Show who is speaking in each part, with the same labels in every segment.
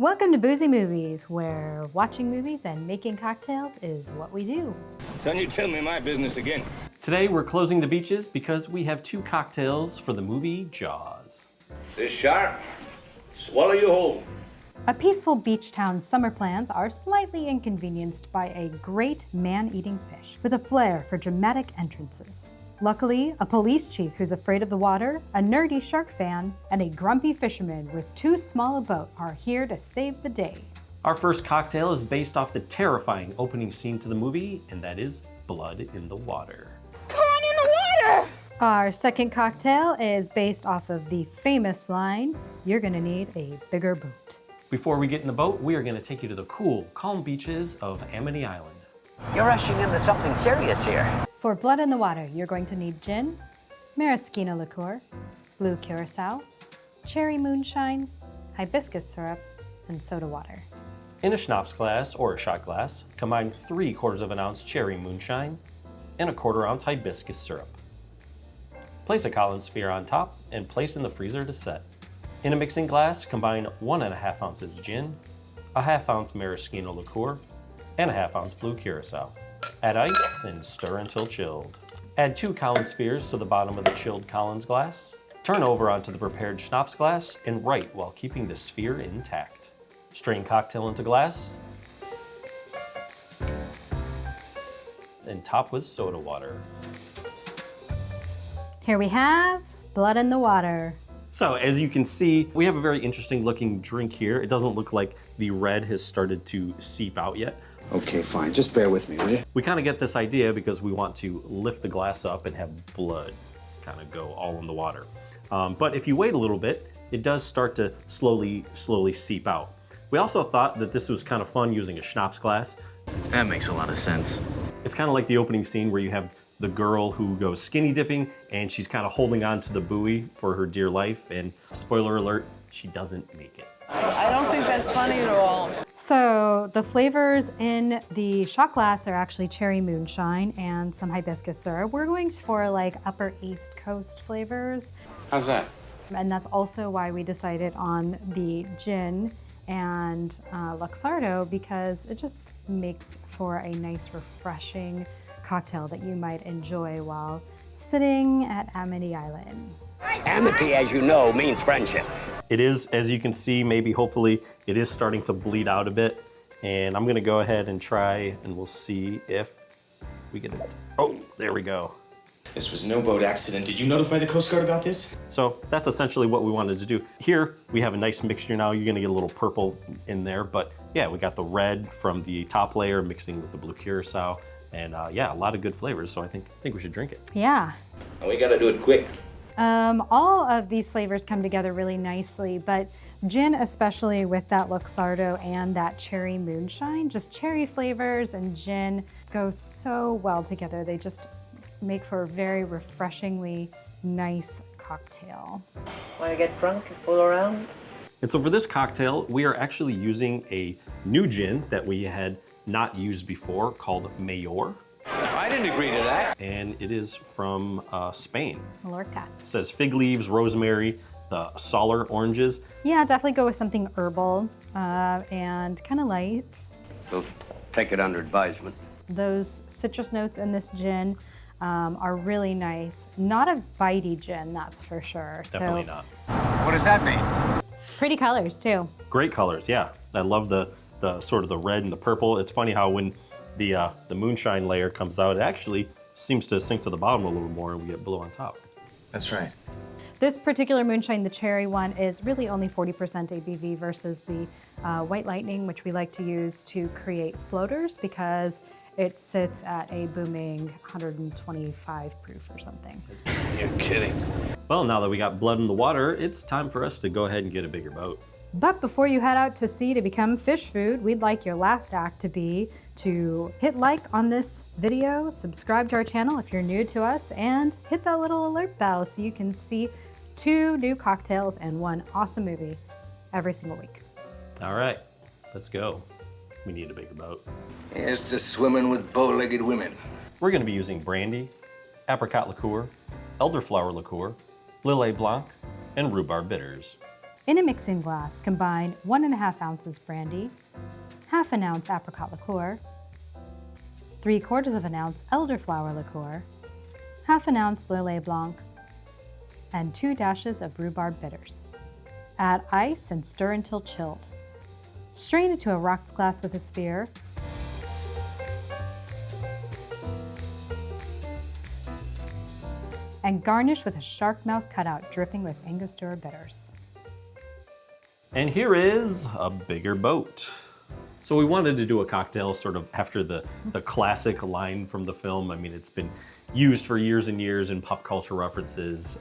Speaker 1: Welcome to Boozy Movies, where watching movies and making cocktails is what we do.
Speaker 2: Don't you tell me my business again.
Speaker 3: Today we're closing the beaches because we have two cocktails for the movie Jaws.
Speaker 2: This shark, swallow you whole.
Speaker 1: A peaceful beach town's summer plans are slightly inconvenienced by a great man-eating fish with a flair for dramatic entrances. Luckily, a police chief who's afraid of the water, a nerdy shark fan, and a grumpy fisherman with too small a boat are here to save the day.
Speaker 3: Our first cocktail is based off the terrifying opening scene to the movie, and that is blood in the water.
Speaker 4: Corn in the water!
Speaker 1: Our second cocktail is based off of the famous line, "You're gonna need a bigger boat."
Speaker 3: Before we get in the boat, we are going to take you to the cool, calm beaches of Amity Island.
Speaker 5: You're rushing into something serious here.
Speaker 1: For blood in the water, you're going to need gin, Maraschino Liqueur, Blue Curacao, Cherry Moonshine, Hibiscus Syrup, and soda water.
Speaker 3: In a schnapps glass or a shot glass, combine 3/4 of an ounce Cherry Moonshine and a 1/4 ounce Hibiscus Syrup. Place a Collins sphere on top and place in the freezer to set. In a mixing glass, combine 1½ ounces gin, a 1/2 ounce Maraschino Liqueur, and a 1/2 ounce Blue Curacao. Add ice and stir until chilled. Add 2 Collins spheres to the bottom of the chilled Collins glass. Turn over onto the prepared schnapps glass and write while keeping the sphere intact. Strain cocktail into glass and top with soda water.
Speaker 1: Here we have blood in the water.
Speaker 3: So as you can see, we have a very interesting looking drink here. It doesn't look like the red has started to seep out yet.
Speaker 6: Okay, fine. Just bear with me, will you?
Speaker 3: We kind of get this idea because we want to lift the glass up and have blood kind of go all in the water. But if you wait a little bit, it does start to slowly seep out. We also thought that this was kind of fun using a schnapps glass.
Speaker 5: That makes a lot of sense.
Speaker 3: It's kind of like the opening scene where you have the girl who goes skinny dipping and she's kind of holding on to the buoy for her dear life, and spoiler alert, she doesn't make it.
Speaker 7: I don't think that's funny at all.
Speaker 1: So the flavors in the shot glass are actually Cherry Moonshine and some Hibiscus Syrup. We're going for like Upper East Coast flavors.
Speaker 6: How's that?
Speaker 1: And that's also why we decided on the gin and Luxardo, because it just makes for a nice, refreshing cocktail that you might enjoy while sitting at Amity Island.
Speaker 5: Amity, as you know, means friendship.
Speaker 3: It is, as you can see, maybe hopefully it is starting to bleed out a bit. And I'm gonna go ahead and try and we'll see if we get it. Oh, there we go.
Speaker 2: This was no boat accident. Did you notify the Coast Guard about this?
Speaker 3: So that's essentially what we wanted to do. Here, we have a nice mixture now. You're gonna get a little purple in there, but yeah, we got the red from the top layer mixing with the Blue Curacao. And yeah, a lot of good flavors, so I think we should drink it.
Speaker 1: Yeah.
Speaker 2: And we gotta do it quick.
Speaker 1: All of these flavors come together really nicely, but gin, especially with that Luxardo and that Cherry Moonshine, just cherry flavors and gin go so well together. They just make for a very refreshingly nice cocktail.
Speaker 7: Want to get drunk and fool around?
Speaker 3: And so for this cocktail, we are actually using a new gin that we had not used before called Mayor.
Speaker 2: I didn't agree to that.
Speaker 3: And it is from Spain.
Speaker 1: Mallorca.
Speaker 3: It says fig leaves, rosemary, the solar oranges.
Speaker 1: Yeah, definitely go with something herbal and kind of light.
Speaker 5: We'll take it under advisement.
Speaker 1: Those citrus notes in this gin are really nice. Not a bitey gin, that's for sure.
Speaker 3: Definitely not.
Speaker 5: What does that mean?
Speaker 1: Pretty colors too.
Speaker 3: Great colors, yeah. I love the sort of the red and the purple. It's funny how when the moonshine layer comes out, it actually seems to sink to the bottom a little more and we get blue on top.
Speaker 6: That's right.
Speaker 1: This particular moonshine, the cherry one, is really only 40% ABV versus the White Lightning, which we like to use to create floaters because it sits at a booming 125 proof or something.
Speaker 3: You're kidding. Well, now that we got blood in the water, it's time for us to go ahead and get a bigger boat.
Speaker 1: But before you head out to sea to become fish food, we'd like your last act to be to hit like on this video, subscribe to our channel if you're new to us, and hit that little alert bell so you can see 2 new cocktails and 1 awesome movie every single week.
Speaker 3: All right, let's go. We need a bigger boat.
Speaker 6: Here's to swimming with bow-legged women.
Speaker 3: We're gonna be using brandy, apricot liqueur, elderflower liqueur, Lillet Blanc, and rhubarb bitters.
Speaker 1: In a mixing glass, combine 1.5 ounces brandy, 1/2 ounce apricot liqueur, 3/4 ounce elderflower liqueur, 1/2 ounce Lillet Blanc, and 2 dashes of rhubarb bitters. Add ice and stir until chilled. Strain into a rocks glass with a sphere. And garnish with a shark mouth cutout dripping with Angostura bitters.
Speaker 3: And here is a bigger boat. So we wanted to do a cocktail sort of after the classic line from the film. I mean, it's been used for years and years in pop culture references.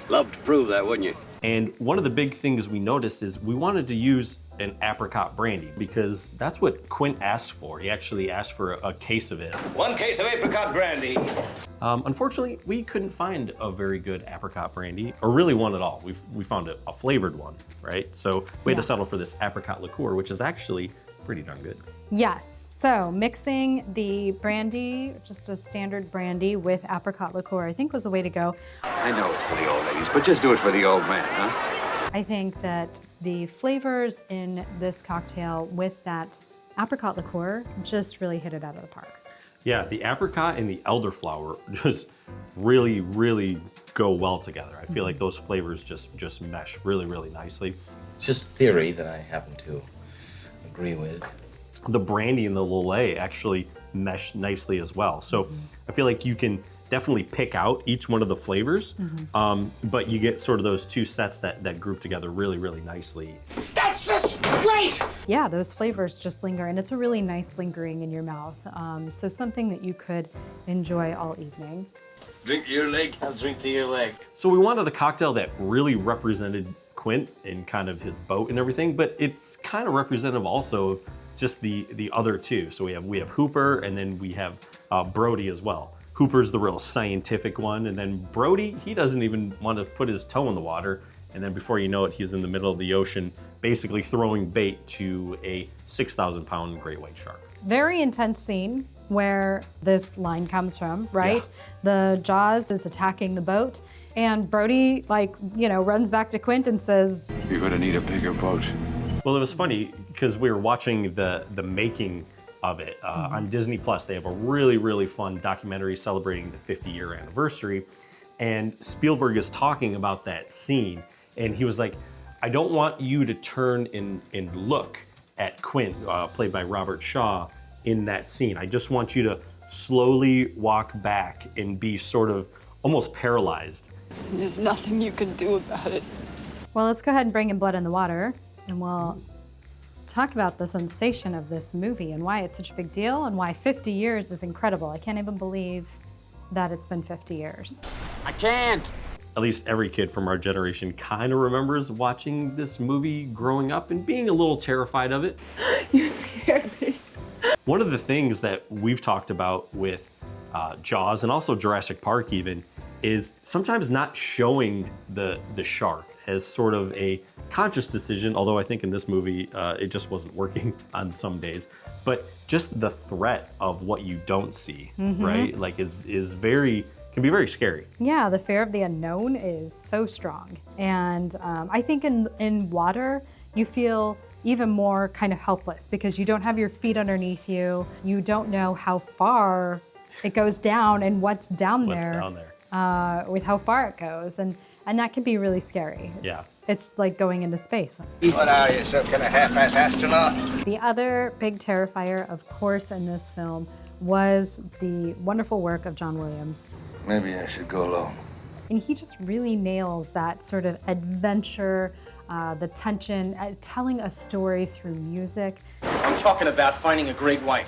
Speaker 5: Love to prove that, wouldn't you?
Speaker 3: And one of the big things we noticed is we wanted to use an apricot brandy because that's what Quint asked for. He actually asked for a case of it.
Speaker 5: 1 case of apricot brandy.
Speaker 3: Unfortunately, we couldn't find a very good apricot brandy, or really one at all. We found a flavored one, right? So we had to settle for this apricot liqueur, which is actually pretty darn good.
Speaker 1: Yes, so mixing the brandy, just a standard brandy with apricot liqueur, I think was the way to go.
Speaker 6: I know it's for the old ladies, but just do it for the old man, huh?
Speaker 1: I think that the flavors in this cocktail with that apricot liqueur just really hit it out of the park.
Speaker 3: Yeah, the apricot and the elderflower just really, really go well together. I feel like those flavors just mesh really, really nicely.
Speaker 8: It's just theory that I happen to agree with.
Speaker 3: The brandy and the Lillet actually mesh nicely as well. So I feel like you can definitely pick out each one of the flavors, but you get sort of those two sets that group together really, really nicely.
Speaker 5: That's just great!
Speaker 1: Yeah, those flavors just linger, and it's a really nice lingering in your mouth. So something that you could enjoy all evening.
Speaker 6: Drink to your leg.
Speaker 8: I'll drink to your leg.
Speaker 3: So we wanted a cocktail that really represented Quint and kind of his boat and everything, but it's kind of representative also of just the other two. So we have Hooper, and then we have Brody as well. Hooper's the real scientific one, and then Brody, he doesn't even want to put his toe in the water, and then before you know it, he's in the middle of the ocean, basically throwing bait to a 6,000-pound great white shark.
Speaker 1: Very intense scene where this line comes from, right? The Jaws is attacking the boat, and Brody, runs back to Quint and says,
Speaker 6: You're gonna need a bigger boat.
Speaker 3: Well, it was funny because we were watching the making of it on Disney Plus. They have a really, really fun documentary celebrating the 50-year anniversary. And Spielberg is talking about that scene. And he was like, I don't want you to turn and look at Quint, played by Robert Shaw, in that scene. I just want you to slowly walk back and be sort of almost paralyzed.
Speaker 4: There's nothing you can do about it.
Speaker 1: well, let's go ahead and bring in Blood in the Water, and we'll talk about the sensation of this movie and why it's such a big deal and why 50 years is incredible. I can't even believe that it's been 50 years.
Speaker 5: I can't.
Speaker 3: At least every kid from our generation kind of remembers watching this movie growing up and being a little terrified of it.
Speaker 4: You scared me.
Speaker 3: One of the things that we've talked about with Jaws and also Jurassic Park even is sometimes not showing the shark as sort of a conscious decision, although I think in this movie it just wasn't working on some days. But just the threat of what you don't see, right? Like is very, can be very scary.
Speaker 1: Yeah, the fear of the unknown is so strong. And I think in water, you feel even more kind of helpless because you don't have your feet underneath you. You don't know how far it goes down and what's down there. With how far it goes. And that can be really scary. It's like going into space.
Speaker 6: What are you, some kind of half-ass astronaut?
Speaker 1: The other big terrifier, of course, in this film was the wonderful work of John Williams.
Speaker 6: Maybe I should go alone.
Speaker 1: And he just really nails that sort of adventure, the tension, telling a story through music.
Speaker 9: I'm talking about finding a great white.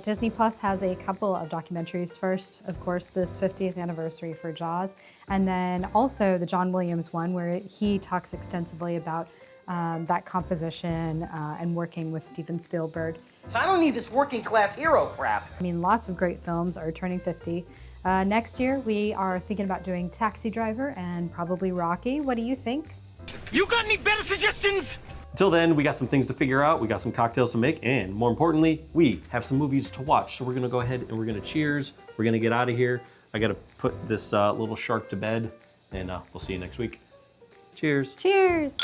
Speaker 1: Disney Plus has a couple of documentaries. First, of course, this 50th anniversary for Jaws, and then also the John Williams one where he talks extensively about that composition and working with Steven Spielberg.
Speaker 9: So I don't need this working class hero crap.
Speaker 1: I mean, lots of great films are turning 50. Next year, we are thinking about doing Taxi Driver and probably Rocky. What do you think?
Speaker 9: You got any better suggestions?
Speaker 3: Until then, we got some things to figure out, we got some cocktails to make, and more importantly, we have some movies to watch. So we're gonna go ahead and we're gonna cheers. We're gonna get out of here. I gotta put this little shark to bed, and we'll see you next week. Cheers.
Speaker 1: Cheers.